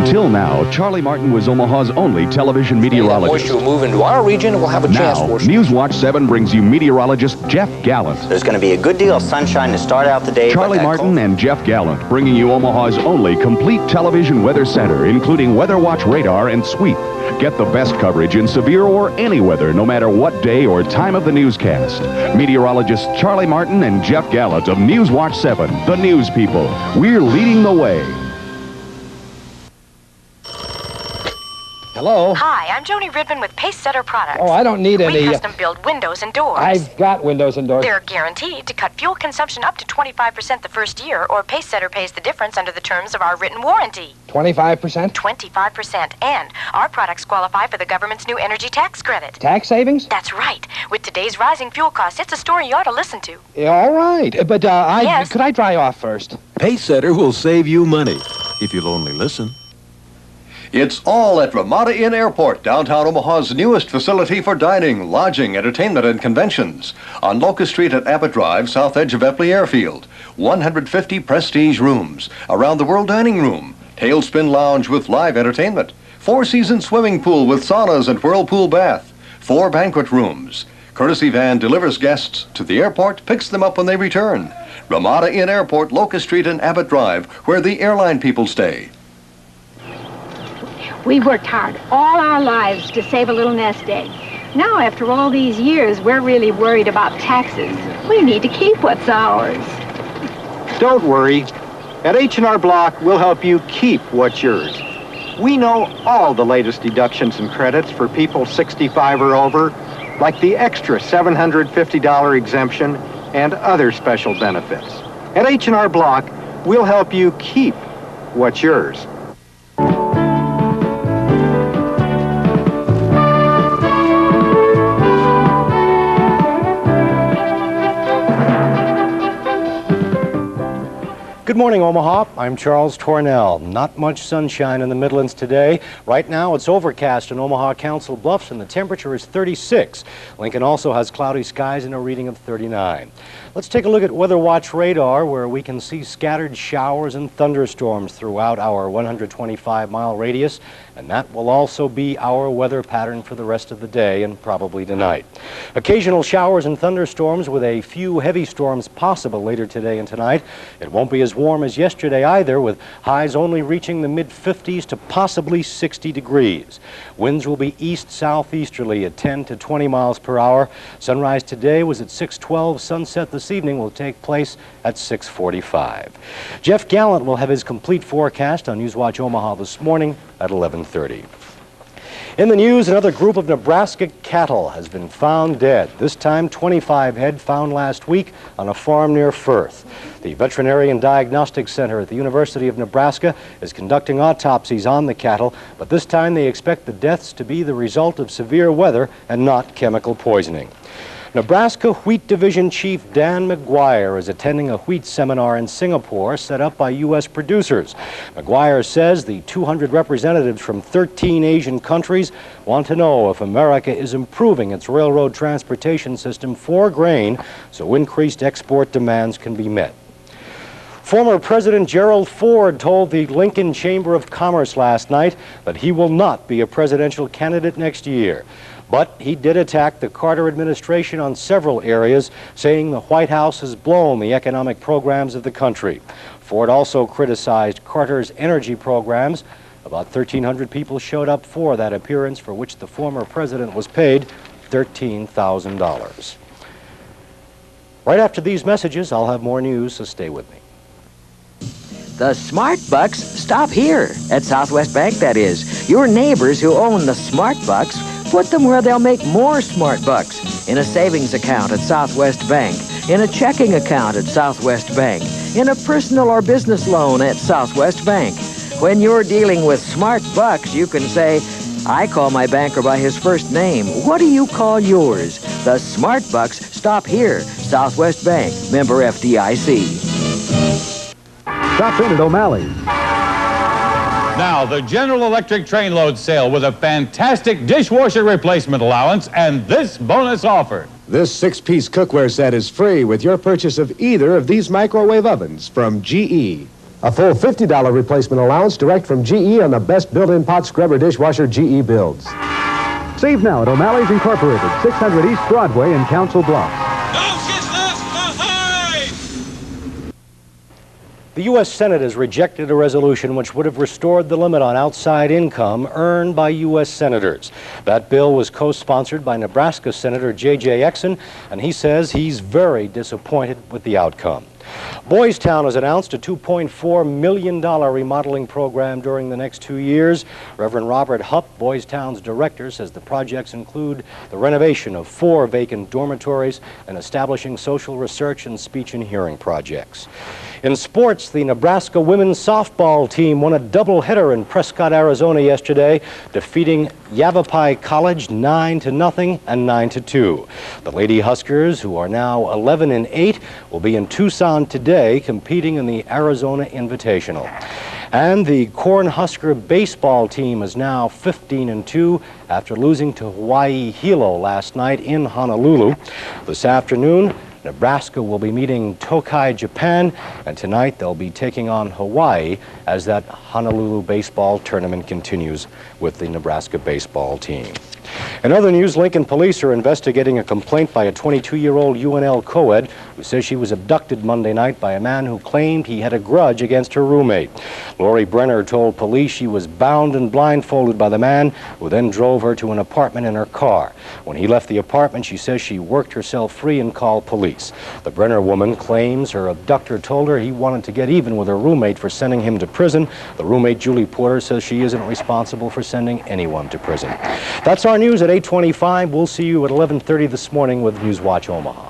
Until now, Charlie Martin was Omaha's only television meteorologist. Moisture will move into our region and we'll have a chance for some. Newswatch 7 brings you meteorologist Jeff Gallant. There's going to be a good deal of sunshine to start out the day. Charlie Martin and Jeff Gallant bringing you Omaha's only complete television weather center, including Weather Watch radar and sweep. Get the best coverage in severe or any weather, no matter what day or time of the newscast. Meteorologists Charlie Martin and Jeff Gallant of Newswatch 7, the news people. We're leading the way. Hello? Hi, I'm Joni Ridman with Pace Setter Products. Oh, I don't need any... We custom build windows and doors. I've got windows and doors. They're guaranteed to cut fuel consumption up to 25% the first year, or Pace Setter pays the difference under the terms of our written warranty. 25%? 25%. And our products qualify for the government's new energy tax credit. Tax savings? That's right. With today's rising fuel costs, it's a story you ought to listen to. Yeah, all right. But Yes. Could I dry off first? Pace Setter will save you money if you'll only listen. It's all at Ramada Inn Airport, downtown Omaha's newest facility for dining, lodging, entertainment, and conventions. On Locust Street at Abbott Drive, south edge of Epley Airfield. 150 prestige rooms, a round-the-world dining room, tailspin lounge with live entertainment, 4-season swimming pool with saunas and whirlpool bath, 4 banquet rooms. Courtesy van delivers guests to the airport, picks them up when they return. Ramada Inn Airport, Locust Street and Abbott Drive, where the airline people stay. We've worked hard all our lives to save a little nest egg. Now, after all these years, we're really worried about taxes. We need to keep what's ours. Don't worry. At H&R Block, we'll help you keep what's yours. We know all the latest deductions and credits for people 65 or over, like the extra $750 exemption and other special benefits. At H&R Block, we'll help you keep what's yours. Good morning, Omaha. I'm Charles Tornell. Not much sunshine in the Midlands today. Right now, it's overcast in Omaha Council Bluffs, and the temperature is 36. Lincoln also has cloudy skies and a reading of 39. Let's take a look at Weather Watch radar, where we can see scattered showers and thunderstorms throughout our 125-mile radius. and that will also be our weather pattern for the rest of the day and probably tonight. Occasional showers and thunderstorms with a few heavy storms possible later today and tonight. It won't be as warm as yesterday either, with highs only reaching the mid-50s to possibly 60 degrees. Winds will be east-southeasterly at 10 to 20 miles per hour. Sunrise today was at 6:12. Sunset this evening will take place at 6:45. Jeff Gallant will have his complete forecast on Newswatch Omaha this morning at 11:30. In the news, another group of Nebraska cattle has been found dead. This time, 25 head found last week on a farm near Firth. The Veterinary Diagnostic Center at the University of Nebraska is conducting autopsies on the cattle, but this time they expect the deaths to be the result of severe weather and not chemical poisoning. Nebraska Wheat Division Chief Dan McGuire is attending a wheat seminar in Singapore set up by U.S. producers. McGuire says the 200 representatives from 13 Asian countries want to know if America is improving its railroad transportation system for grain so increased export demands can be met. Former President Gerald Ford told the Lincoln Chamber of Commerce last night that he will not be a presidential candidate next year. But he did attack the Carter administration on several areas, saying the White House has blown the economic programs of the country. Ford also criticized Carter's energy programs. About 1,300 people showed up for that appearance, for which the former president was paid $13,000. Right after these messages, I'll have more news, so stay with me. The smart bucks stop here, at Southwest Bank, that is. Your neighbors who own the smart bucks, put them where they'll make more smart bucks. In a savings account at Southwest Bank, in a checking account at Southwest Bank, in a personal or business loan at Southwest Bank. When you're dealing with smart bucks, you can say, I call my banker by his first name. What do you call yours? The smart bucks stop here. Southwest Bank, member FDIC. Stop in at O'Malley's. Now, the General Electric train load sale with a fantastic dishwasher replacement allowance and this bonus offer. This 6-piece cookware set is free with your purchase of either of these microwave ovens from GE. A full $50 replacement allowance direct from GE on the best built-in pot scrubber dishwasher GE builds. Save now at O'Malley's Incorporated, 600 East Broadway in Council Bluffs. The U.S. Senate has rejected a resolution which would have restored the limit on outside income earned by U.S. senators. That bill was co-sponsored by Nebraska Senator J.J. Exon, and he says he's very disappointed with the outcome. Boys Town has announced a $2.4 million remodeling program during the next 2 years. Reverend Robert Hupp, Boys Town's director, says the projects include the renovation of 4 vacant dormitories and establishing social research and speech and hearing projects. In sports, the Nebraska women's softball team won a doubleheader in Prescott, Arizona yesterday, defeating Yavapai College 9-0 and 9-2. The Lady Huskers, who are now 11-8, will be in Tucson today competing in the Arizona Invitational. And the Cornhusker baseball team is now 15-2 after losing to Hawaii Hilo last night in Honolulu. This afternoon, Nebraska will be meeting Tokai, Japan, and tonight they'll be taking on Hawaii as that Honolulu baseball tournament continues with the Nebraska baseball team. In other news, Lincoln police are investigating a complaint by a 22-year-old UNL co-ed who says she was abducted Monday night by a man who claimed he had a grudge against her roommate. Lori Brenner told police she was bound and blindfolded by the man, who then drove her to an apartment in her car. When he left the apartment, she says she worked herself free and called police. The Brenner woman claims her abductor told her he wanted to get even with her roommate for sending him to prison. The roommate, Julie Porter, says she isn't responsible for sending anyone to prison. That's our news at 8:25. We'll see you at 11:30 this morning with Newswatch Omaha.